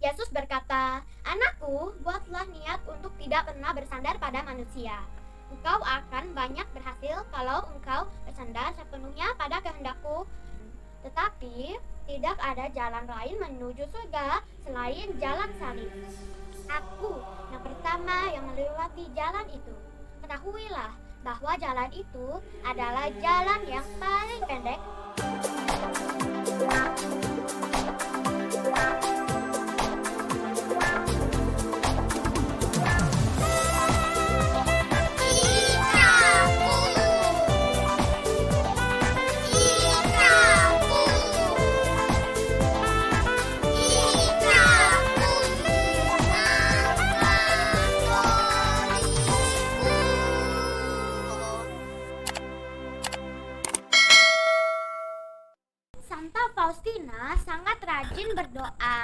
Yesus berkata, "Anakku, buatlah niat untuk tidak pernah bersandar pada manusia. Engkau akan banyak berhasil kalau engkau bersandar sepenuhnya pada kehendakku. Tetapi tidak ada jalan lain menuju surga selain jalan salib. Aku yang pertama yang melewati jalan itu. Ketahuilah bahwa jalan itu adalah jalan yang paling pendek." Santa Faustina sangat rajin berdoa.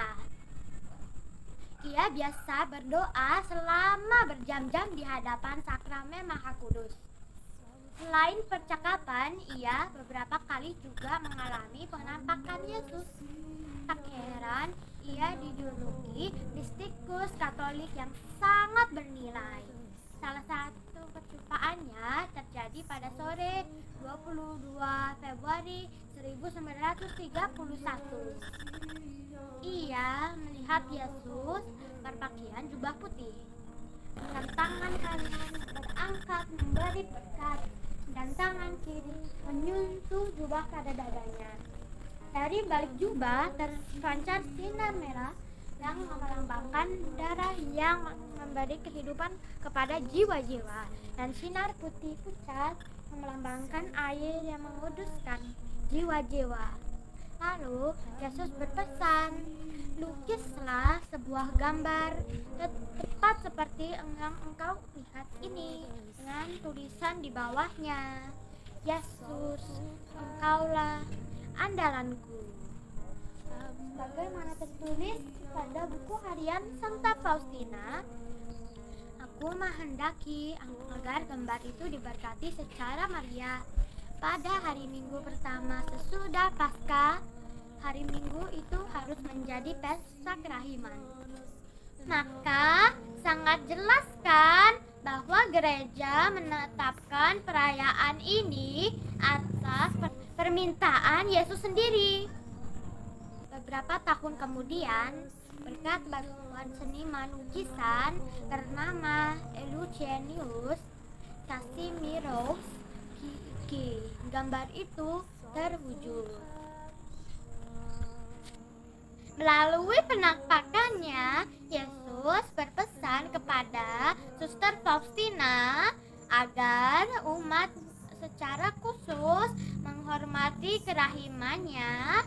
Ia biasa berdoa selama berjam-jam di hadapan sakramen Maha Kudus. Selain percakapan, ia beberapa kali juga mengalami penampakan Yesus. Tak heran, ia dijuluki mistikus Katolik yang sangat bernilai. Salah satu perjumpaannya terjadi pada sore 22 Februari 1931. Ia melihat Yesus berpakaian jubah putih, dengan tangan kanan berangkat memberi berkat dan tangan kiri menyentuh jubah pada dadanya. Dari balik jubah terpancar sinar merah yang melambangkan darah yang memberi kehidupan kepada jiwa-jiwa, dan sinar putih pucat yang melambangkan air yang menguduskan jiwa-jiwa. Lalu Yesus berpesan, "Lukislah sebuah gambar tepat seperti yang engkau lihat ini, dengan tulisan di bawahnya, 'Yesus, engkaulah andalanku.'" Sebagaimana tertulis pada buku harian Santa Faustina, "Aku menghendaki agar gambar itu diberkati secara Maria pada hari Minggu pertama sesudah Paskah. Hari Minggu itu harus menjadi pesta kerahiman." Maka sangat jelas kan bahwa gereja menetapkan perayaan ini atas permintaan Yesus sendiri. Beberapa tahun kemudian, berkat bantuan seniman lukisan bernama Eugenius Casimirovsky, gambar itu terwujud. Melalui penampakannya, Yesus berpesan kepada Suster Faustina agar umat secara khusus menghormati kerahimannya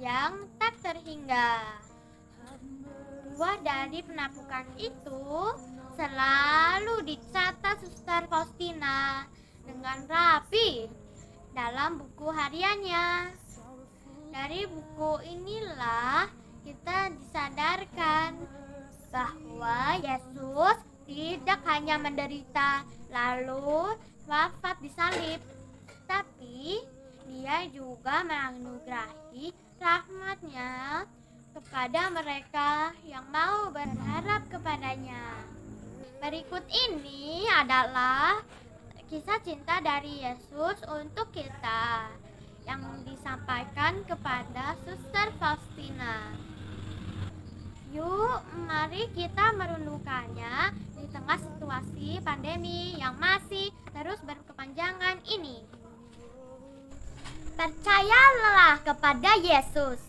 yang tak terhingga. Buah dari penampukan itu selalu dicatat Suster Faustina dengan rapi dalam buku hariannya. Dari buku inilah kita disadarkan bahwa Yesus tidak hanya menderita lalu wafat di salib, tapi Dia juga menganugerahi rahmat-Nya kepada mereka yang mau berharap kepadanya. Berikut ini adalah kisah cinta dari Yesus untuk kita yang disampaikan kepada Suster Faustina. Yuk, mari kita merenungkannya di tengah situasi pandemi yang masih terus berkepanjangan ini. Percayalah kepada Yesus.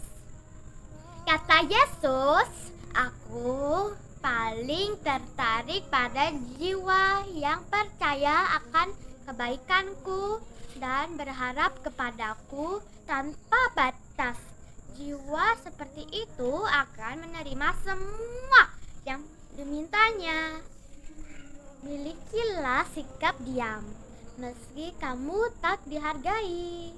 Kata Yesus, "Aku paling tertarik pada jiwa yang percaya akan kebaikanku dan berharap kepadaku tanpa batas. Jiwa seperti itu akan menerima semua yang dimintanya. Milikilah sikap diam, meski kamu tak dihargai."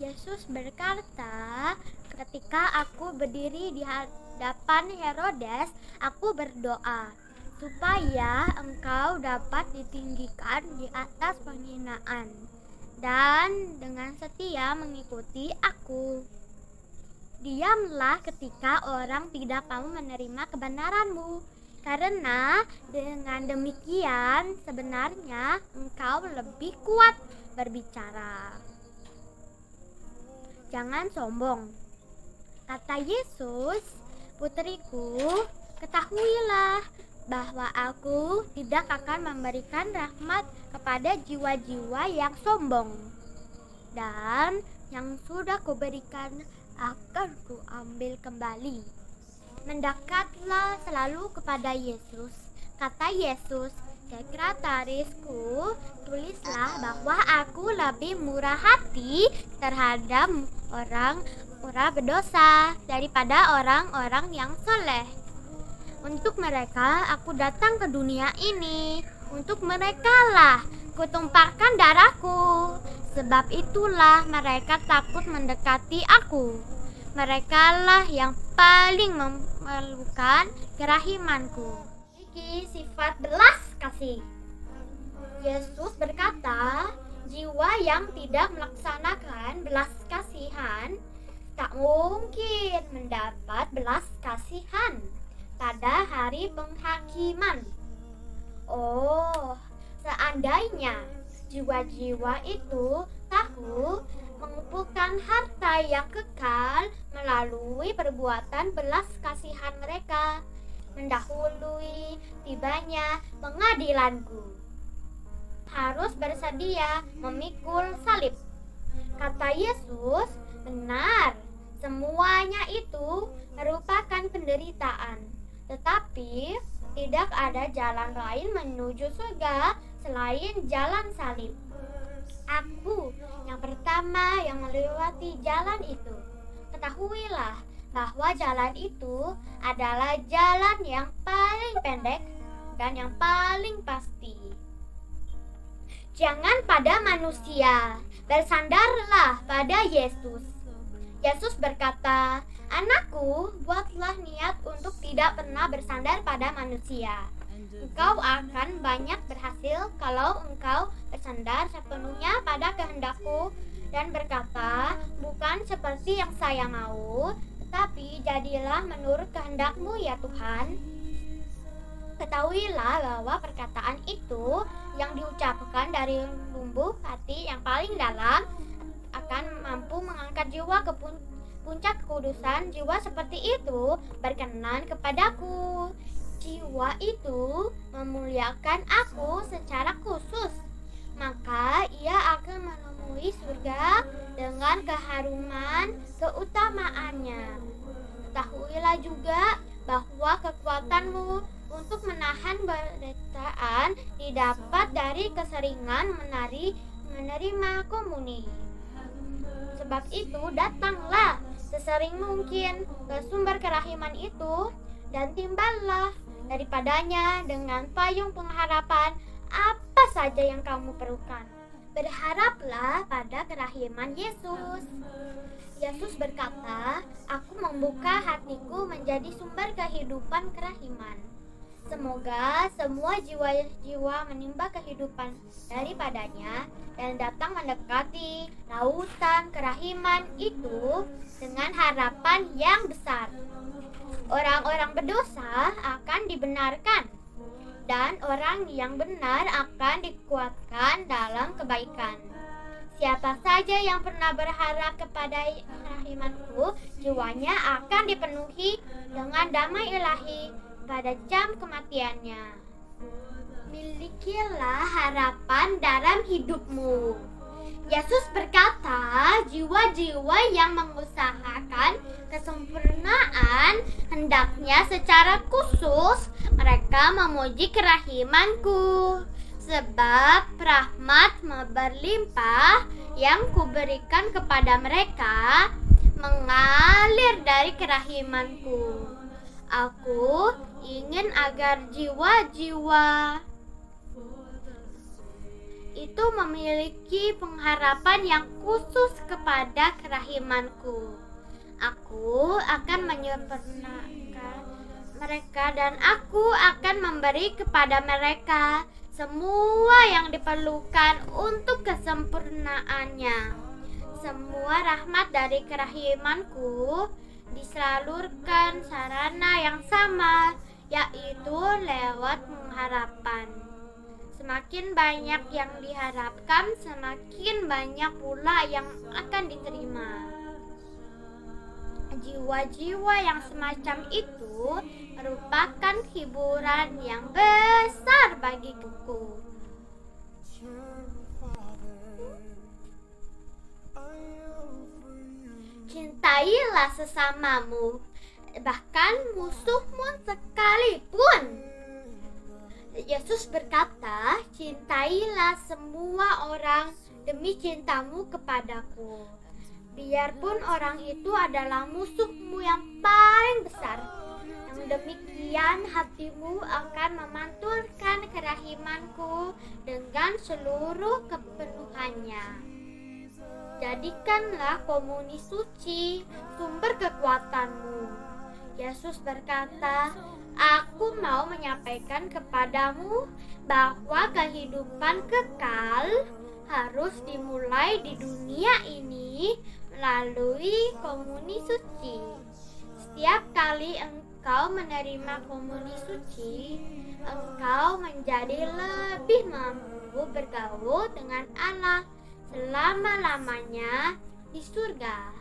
Yesus berkata, "Ketika aku berdiri di hadapan Herodes, aku berdoa supaya engkau dapat ditinggikan di atas penghinaan dan dengan setia mengikuti aku." Diamlah ketika orang tidak mau menerima kebenaranmu, karena dengan demikian sebenarnya engkau lebih kuat berbicara. Jangan sombong, kata Yesus. Putriku, ketahuilah bahwa aku tidak akan memberikan rahmat kepada jiwa-jiwa yang sombong, dan yang sudah kuberikan akan kuambil kembali. Mendekatlah selalu kepada Yesus, kata Yesus. Sekretarisku, tulislah bahwa aku lebih murah hati terhadap orang berdosa daripada orang-orang yang soleh. Untuk mereka aku datang ke dunia ini, untuk merekalah kutumpahkan darahku. Sebab itulah mereka takut mendekati aku. Merekalah yang paling memerlukan kerahimanku. Memiliki sifat belas kasih. Yesus berkata, jiwa yang tidak melaksanakan belas kasihan tak mungkin mendapat belas kasihan pada hari penghakiman. Oh, seandainya jiwa-jiwa itu tahu mengumpulkan harta yang kekal melalui perbuatan belas kasihan mereka mendahului tibanya pengadilanku, harus bersedia memikul salib. Kata Yesus, benar, semuanya itu merupakan penderitaan, tetapi tidak ada jalan lain menuju surga selain jalan salib. Aku yang pertama yang melewati jalan itu. Ketahuilah bahwa jalan itu adalah jalan yang paling pendek dan yang paling pasti. Jangan pada manusia, bersandarlah pada Yesus. Yesus berkata, anakku, buatlah niat untuk tidak pernah bersandar pada manusia. Engkau akan banyak berhasil kalau engkau bersandar sepenuhnya pada kehendakku dan berkata, bukan seperti yang saya mau, tetapi jadilah menurut kehendakmu ya Tuhan. Ketahuilah bahwa perkataan itu yang diucapkan dari lubuk hati yang paling dalam akan mampu mengangkat jiwa ke puncak kekudusan. Jiwa seperti itu berkenan kepadaku. Jiwa itu memuliakan aku secara khusus, maka ia akan menemui surga dengan keharuman keutamaannya. Ketahuilah juga bahwa kekuatanmu untuk menahan penderitaan didapat dari keseringan menerima komuni. Sebab itu datanglah sesering mungkin ke sumber kerahiman itu dan timballah daripadanya dengan payung pengharapan apa saja yang kamu perlukan. Berharaplah pada kerahiman Yesus. Yesus berkata, aku membuka hatiku menjadi sumber kehidupan kerahiman. Semoga semua jiwa-jiwa menimba kehidupan daripadanya dan datang mendekati lautan kerahiman itu dengan harapan yang besar. Orang-orang berdosa akan dibenarkan dan orang yang benar akan dikuatkan dalam kebaikan. Siapa saja yang pernah berharap kepada kerahimanku, jiwanya akan dipenuhi dengan damai ilahi pada jam kematiannya. Milikilah harapan dalam hidupmu. Yesus berkata, jiwa-jiwa yang mengusahakan kesempurnaan hendaknya secara khusus mereka memuji kerahimanku, sebab rahmat berlimpah yang kuberikan kepada mereka mengalir dari kerahimanku. Aku ingin agar jiwa-jiwa itu memiliki pengharapan yang khusus kepada kerahimanku. Aku akan menyempurnakan mereka dan aku akan memberi kepada mereka semua yang diperlukan untuk kesempurnaannya. Semua rahmat dari kerahimanku disalurkan sarana yang sama, yaitu lewat pengharapan. Semakin banyak yang diharapkan, semakin banyak pula yang akan diterima. Jiwa-jiwa yang semacam itu merupakan hiburan yang besar bagiku. Cintailah sesamamu, bahkan musuhmu sekalipun. Yesus berkata, cintailah semua orang demi cintamu kepadaku. Biarpun orang itu adalah musuhmu yang paling besar. Yang demikian hatimu akan memantulkan kerahimanku dengan seluruh kepenuhannya. Jadikanlah komuni suci sumber kekuatanmu. Yesus berkata, aku mau menyampaikan kepadamu bahwa kehidupan kekal harus dimulai di dunia ini melalui komuni suci. Setiap kali engkau menerima komuni suci, engkau menjadi lebih mampu bergaul dengan Allah selama-lamanya di surga.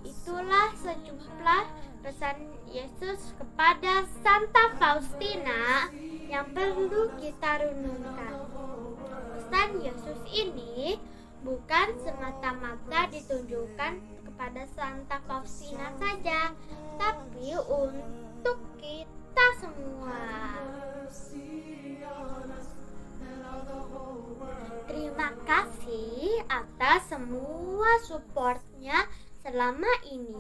Itulah sejumlah pesan Yesus kepada Santa Faustina yang perlu kita renungkan. Pesan Yesus ini bukan semata-mata ditunjukkan kepada Santa Faustina saja, tapi untuk kita semua. Terima kasih atas semua supportnya selama ini.